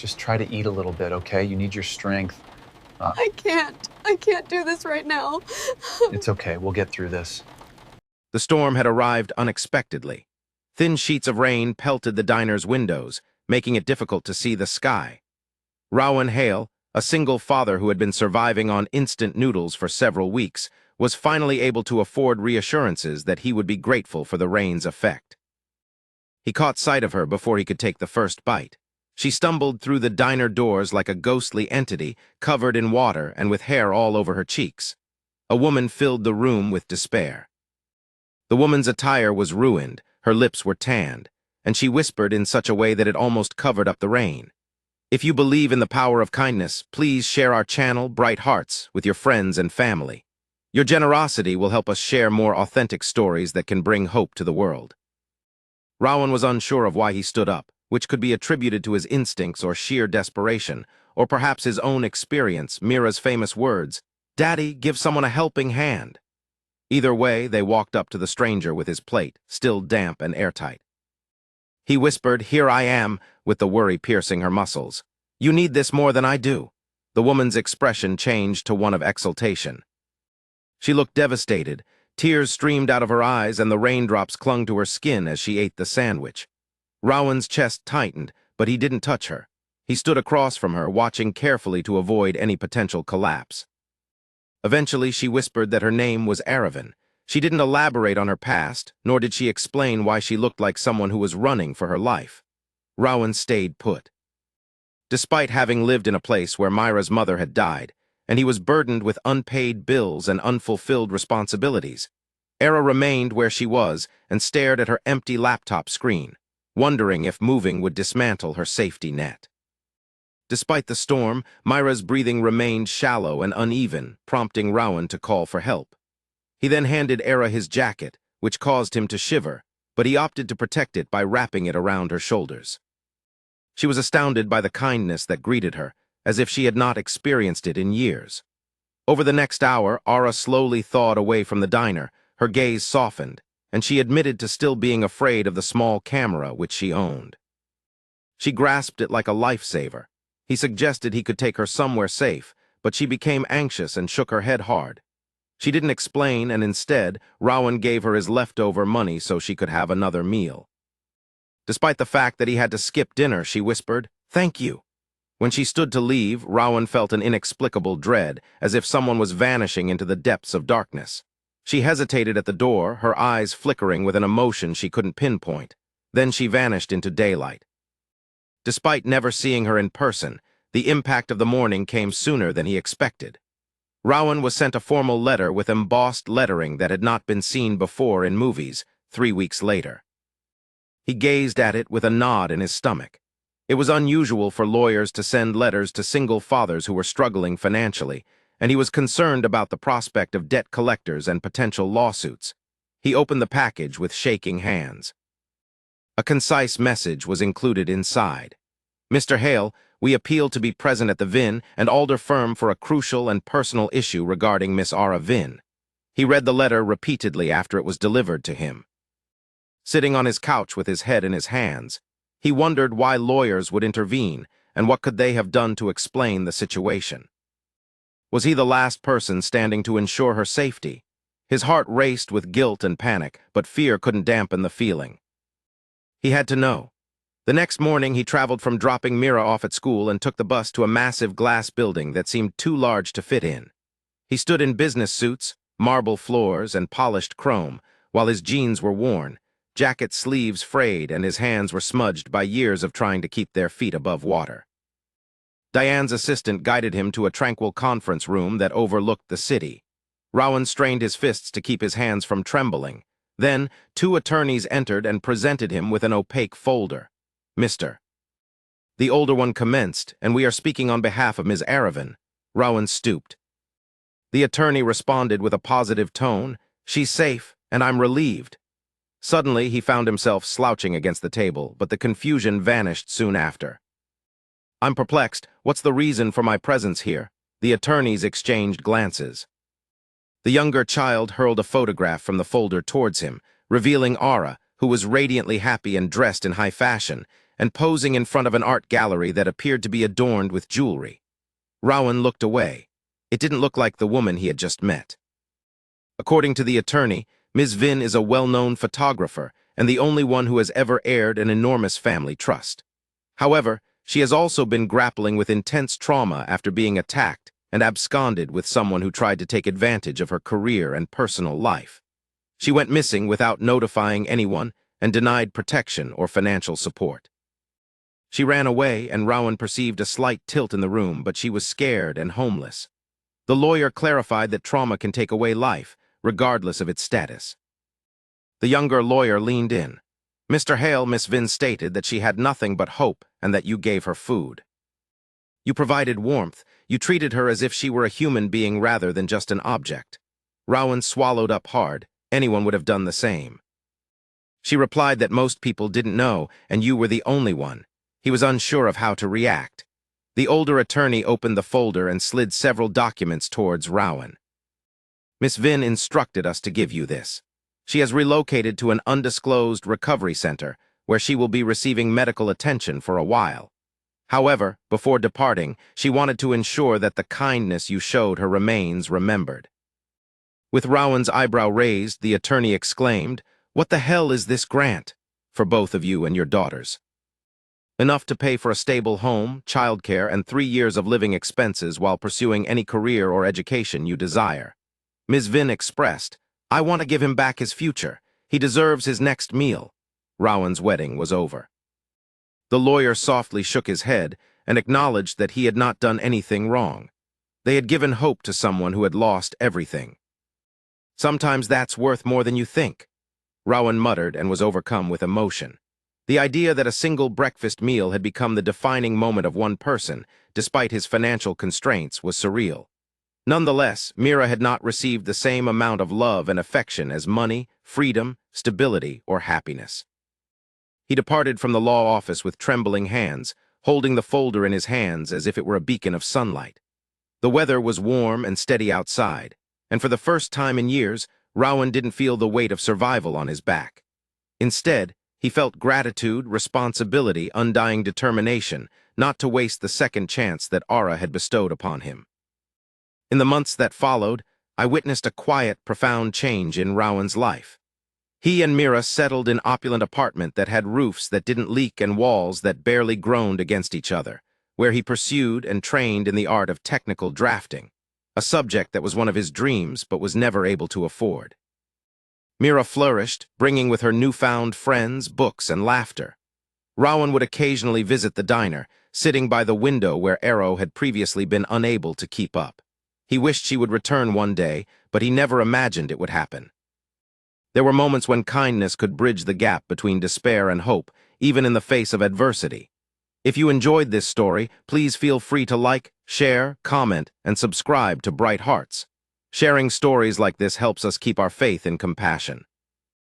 Just try to eat a little bit, okay? You need your strength. Uh, I can't. I can't do this right now. it's okay. We'll get through this. The storm had arrived unexpectedly. Thin sheets of rain pelted the diner's windows, making it difficult to see the sky. Rowan Hale, a single father who had been surviving on instant noodles for several weeks, was finally able to afford reassurances that he would be grateful for the rain's effect. He caught sight of her before he could take the first bite. She stumbled through the diner doors like a ghostly entity, covered in water and with hair all over her cheeks. A woman filled the room with despair. The woman's attire was ruined, her lips were tanned, and she whispered in such a way that it almost covered up the rain. If you believe in the power of kindness, please share our channel, Bright Hearts, with your friends and family. Your generosity will help us share more authentic stories that can bring hope to the world. Rowan was unsure of why he stood up, which could be attributed to his instincts or sheer desperation, or perhaps his own experience, Mira's famous words, "Daddy, give someone a helping hand." Either way, they walked up to the stranger with his plate, still damp and airtight. He whispered, "Here I am," with the worry piercing her muscles. "You need this more than I do." The woman's expression changed to one of exultation. She looked devastated. Tears streamed out of her eyes and the raindrops clung to her skin as she ate the sandwich. Rowan's chest tightened, but he didn't touch her. He stood across from her, watching carefully to avoid any potential collapse. Eventually, she whispered that her name was Aravan. She didn't elaborate on her past, nor did she explain why she looked like someone who was running for her life. Rowan stayed put. Despite having lived in a place where Myra's mother had died, and he was burdened with unpaid bills and unfulfilled responsibilities, Era remained where she was and stared at her empty laptop screen, wondering if moving would dismantle her safety net. Despite the storm, Myra's breathing remained shallow and uneven, prompting Rowan to call for help. He then handed Era his jacket, which caused him to shiver, but he opted to protect it by wrapping it around her shoulders. She was astounded by the kindness that greeted her, as if she had not experienced it in years. Over the next hour, Ara slowly thawed away from the diner, her gaze softened, and she admitted to still being afraid of the small camera which she owned. She grasped it like a lifesaver. He suggested he could take her somewhere safe, but she became anxious and shook her head hard. She didn't explain, and instead, Rowan gave her his leftover money so she could have another meal. Despite the fact that he had to skip dinner, she whispered, "Thank you." When she stood to leave, Rowan felt an inexplicable dread, as if someone was vanishing into the depths of darkness. She hesitated at the door, her eyes flickering with an emotion she couldn't pinpoint. Then she vanished into daylight. Despite never seeing her in person, the impact of the morning came sooner than he expected. Rowan was sent a formal letter with embossed lettering that had not been seen before in movies, 3 weeks later. He gazed at it with a knot in his stomach. It was unusual for lawyers to send letters to single fathers who were struggling financially, and he was concerned about the prospect of debt collectors and potential lawsuits. He opened the package with shaking hands. A concise message was included inside. "Mr. Hale, we appeal to be present at the VIN and Alder firm for a crucial and personal issue regarding Miss Ara Vin." He read the letter repeatedly after it was delivered to him. Sitting on his couch with his head in his hands, he wondered why lawyers would intervene and what could they have done to explain the situation. Was he the last person standing to ensure her safety? His heart raced with guilt and panic, but fear couldn't dampen the feeling. He had to know. The next morning, he traveled from dropping Mira off at school and took the bus to a massive glass building that seemed too large to fit in. He stood in business suits, marble floors, and polished chrome, while his jeans were worn, jacket sleeves frayed, and his hands were smudged by years of trying to keep their feet above water. Diane's assistant guided him to a tranquil conference room that overlooked the city. Rowan strained his fists to keep his hands from trembling. Then, 2 attorneys entered and presented him with an opaque folder. "Mr." The older one commenced, "And we are speaking on behalf of Ms. Aravan." Rowan stooped. The attorney responded with a positive tone, "She's safe, and I'm relieved." Suddenly, he found himself slouching against the table, but the confusion vanished soon after. "I'm perplexed. What's the reason for my presence here?" The attorneys exchanged glances. The younger child hurled a photograph from the folder towards him, revealing Ara, who was radiantly happy and dressed in high fashion, and posing in front of an art gallery that appeared to be adorned with jewelry. Rowan looked away. It didn't look like the woman he had just met. According to the attorney, Ms. Vin is a well-known photographer and the only one who has ever heired an enormous family trust. However, she has also been grappling with intense trauma after being attacked and absconded with someone who tried to take advantage of her career and personal life. She went missing without notifying anyone and denied protection or financial support. She ran away, and Rowan perceived a slight tilt in the room, but she was scared and homeless. The lawyer clarified that trauma can take away life, regardless of its status. The younger lawyer leaned in. "Mr. Hale, Miss Vin stated that she had nothing but hope and that you gave her food. You provided warmth. You treated her as if she were a human being rather than just an object." Rowan swallowed up hard. Anyone would have done the same. She replied that most people didn't know, and you were the only one. He was unsure of how to react. The older attorney opened the folder and slid several documents towards Rowan. "Miss Vin instructed us to give you this. She has relocated to an undisclosed recovery center, where she will be receiving medical attention for a while. However, before departing, she wanted to ensure that the kindness you showed her remains remembered." With Rowan's eyebrow raised, the attorney exclaimed, "What the hell is this grant? For both of you and your daughters. Enough to pay for a stable home, childcare, and 3 years of living expenses while pursuing any career or education you desire." Ms. Vin expressed, "I want to give him back his future. He deserves his next meal." Rowan's wedding was over. The lawyer softly shook his head and acknowledged that he had not done anything wrong. They had given hope to someone who had lost everything. "Sometimes that's worth more than you think," Rowan muttered and was overcome with emotion. The idea that a single breakfast meal had become the defining moment of one person, despite his financial constraints, was surreal. Nonetheless, Mira had not received the same amount of love and affection as money, freedom, stability, or happiness. He departed from the law office with trembling hands, holding the folder in his hands as if it were a beacon of sunlight. The weather was warm and steady outside, and for the first time in years, Rowan didn't feel the weight of survival on his back. Instead, he felt gratitude, responsibility, undying determination not to waste the second chance that Ara had bestowed upon him. In the months that followed, I witnessed a quiet, profound change in Rowan's life. He and Mira settled in an opulent apartment that had roofs that didn't leak and walls that barely groaned against each other, where he pursued and trained in the art of technical drafting, a subject that was one of his dreams but was never able to afford. Mira flourished, bringing with her newfound friends, books, and laughter. Rowan would occasionally visit the diner, sitting by the window where Arrow had previously been unable to keep up. He wished she would return one day, but he never imagined it would happen. There were moments when kindness could bridge the gap between despair and hope, even in the face of adversity. If you enjoyed this story, please feel free to like, share, comment, and subscribe to Bright Hearts. Sharing stories like this helps us keep our faith in compassion.